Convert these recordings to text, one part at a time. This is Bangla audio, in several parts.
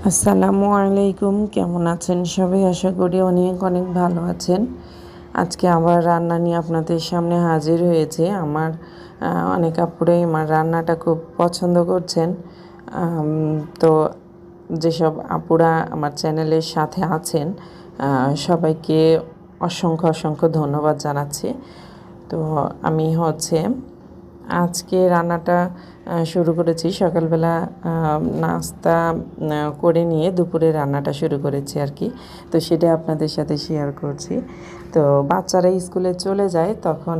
আসসালামু আলাইকুম, কেমন আছেন সবাই? আশা করি অনেক অনেক ভালো আছেন। আজকে আবার রান্না নিয়ে আপনাদের সামনে হাজির হয়েছে। অনেক আপুরাই আমার রান্নাটা খুব পছন্দ করছেন। তো যেসব আপুরা আমার চ্যানেলের সাথে আছেন সবাইকে অসংখ্য অসংখ্য ধন্যবাদ জানাচ্ছি। তো আমি আজকে রান্নাটা শুরু করেছি সকালবেলা। নাস্তা করে নিয়ে দুপুরে রান্নাটা শুরু করেছি আর কি। তো সেটা আপনাদের সাথে শেয়ার করছি। তো বাচ্চারা স্কুলে চলে যায় তখন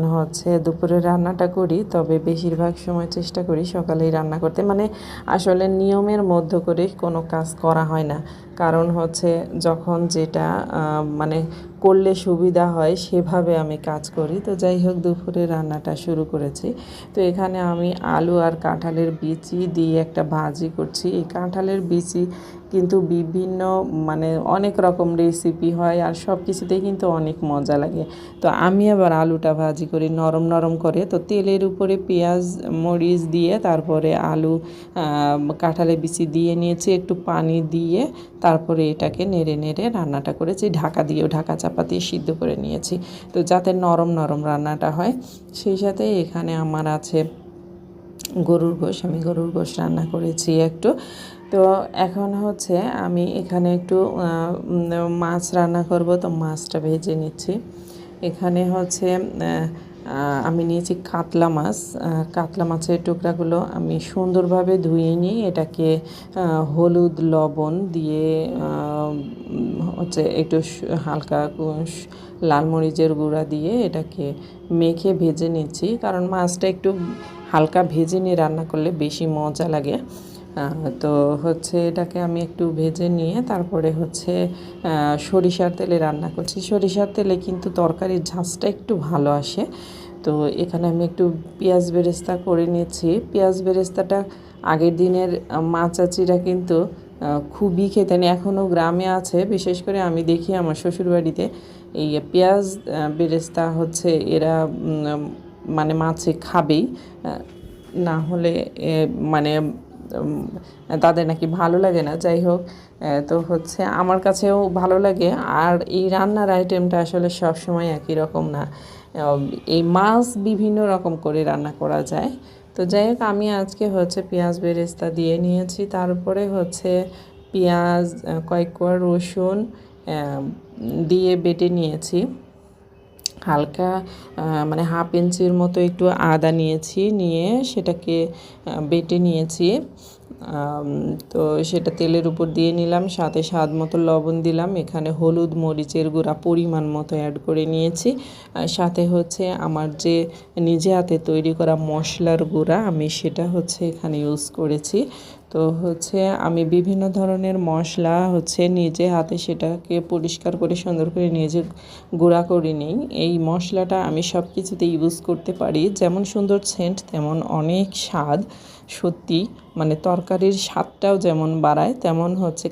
দুপুরে রান্নাটা করি, তবে বেশিরভাগ সময় চেষ্টা করি সকালেই রান্না করতে। মানে আসলে নিয়মের মধ্য করে কোনো কাজ করা হয় না, কারণ যখন যেটা মানে করলে সুবিধা হয় সেভাবে আমি কাজ করি। তো যাই হোক, দুপুরে রান্নাটা শুরু করেছি। তো এখানে আমি আলু আর কাঁঠালের বিচি দিয়ে একটা ভাজি করছি। এই কাঁঠালের বিচি কিন্তু বিভিন্ন অনেক রকম রেসিপি হয়, আর সব কিছুতেই কিন্তু অনেক মজা লাগে। তো আমি আবার আলুটা ভাজি করি নরম নরম করে। তো তেলের উপরে পেঁয়াজ মরিচ দিয়ে তারপরে আলু কাঁঠালের বিচি দিয়ে নিয়েছি, একটু পানি দিয়ে তারপরে এটাকে নেড়ে নেড়ে রান্নাটা করেছি। ঢাকা চাপা দিয়ে সিদ্ধ করে নিয়েছি, তো যাতে নরম নরম রান্নাটা হয়। সেই সাথে এখানে আমার আছে গরুর গোশ। আমি গরুর গোশ রান্না করেছি একটু। তো এখন আমি এখানে একটু মাছ রান্না করব, তো মাছটা ভেজে নিচ্ছি। এখানে আমি নিয়েছি কাতলা মাছ। কাতলা মাছের টুকরাগুলো আমি সুন্দরভাবে ধুয়ে নিই, এটাকে হলুদ লবণ দিয়ে একটু হালকা লাল মরিচের গুঁড়া দিয়ে এটাকে মেখে ভেজে নিচ্ছি, কারণ মাছটা একটু হালকা ভেজে নিয়ে রান্না করলে বেশি মজা লাগে। তো এটাকে আমি একটু ভেজে নিয়ে তারপরে সরিষার তেলে রান্না করছি। সরিষার তেলে কিন্তু তরকারির ঝাঁজটা একটু ভালো আসে। তো এখানে আমি একটু পেঁয়াজ বেরেস্তা করে নিয়েছি। পেঁয়াজ বেরেস্তাটা আগের দিনের মা চাচিরা কিন্তু খুবই খেতেন, এখনও গ্রামে আছে। বিশেষ করে আমি দেখি আমার শ্বশুরবাড়িতে এই পেঁয়াজ বেরেস্তা এরা মাছে খাবেই, না হলে মানে তাদের নাকি ভালো লাগে না। যাই হোক, তো আমার কাছেও ভালো লাগে। আর এই রান্নার আইটেমটা আসলে সব সময় একই রকম না, এই মাছ বিভিন্ন রকম করে রান্না করা যায়। তো যাই হোক, আমি আজকে পেঁয়াজ বেরেস্তা দিয়ে নিয়েছি, তারপরে পেঁয়াজ কয়েক কোয়া রসুন দিয়ে বেটে নিয়েছি। হালকা হাফ ইঞ্চির মতো একটু আদা নিয়েছি, নিয়ে সেটাকে বেটে নিয়েছি। তো সেটা তেলের উপর দিয়ে নিলাম, সাথে স্বাদ মতো লবণ দিলাম। এখানে হলুদ মরিচের গুঁড়া পরিমাণ মতো অ্যাড করে নিয়েছি। আর সাথে আমার যে নিজে হাতে তৈরি করা মশলার গুঁড়া, আমি সেটা এখানে ইউজ করেছি। তো আমি বিভিন্ন ধরনের মশলা নিজে হাতে সেটাকে পরিষ্কার করে সুন্দর করে নিজে গুঁড়া করে নিই। এই মশলাটা আমি সব কিছুতে ইউজ করতে পারি, যেমন সুন্দর সেন্ট তেমন অনেক স্বাদ। সত্যি তরকারির স্বাদটাও যেমন বাড়ায়, তেমন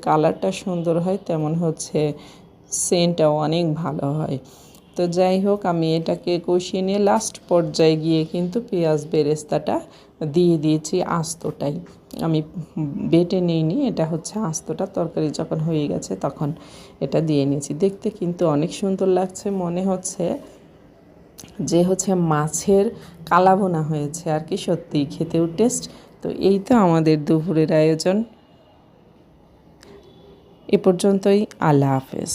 কালারটা সুন্দর হয়, তেমন সেন্টটাও অনেক ভালো হয়। তো যাই হোক, আমি এটাকে কষিয়ে নিয়ে লাস্ট পর্যায়ে গিয়ে কিন্তু পেঁয়াজ বেরেস্তাটা দিয়ে দিয়েছি আস্তটাই। আমি বেটে নিইনি, এটা আস্তটা তরকারি যখন হয়ে গেছে তখন এটা দিয়ে নিয়েছি। দেখতে কিন্তু অনেক সুন্দর লাগছে, মনে যে মাছের কালাভুনা হয়েছে আর কি। সত্যিই খেতেও টেস্ট। তো এই তো আমাদের দুপুরের আয়োজন। এ পর্যন্তই। আল্লাহ হাফেজ।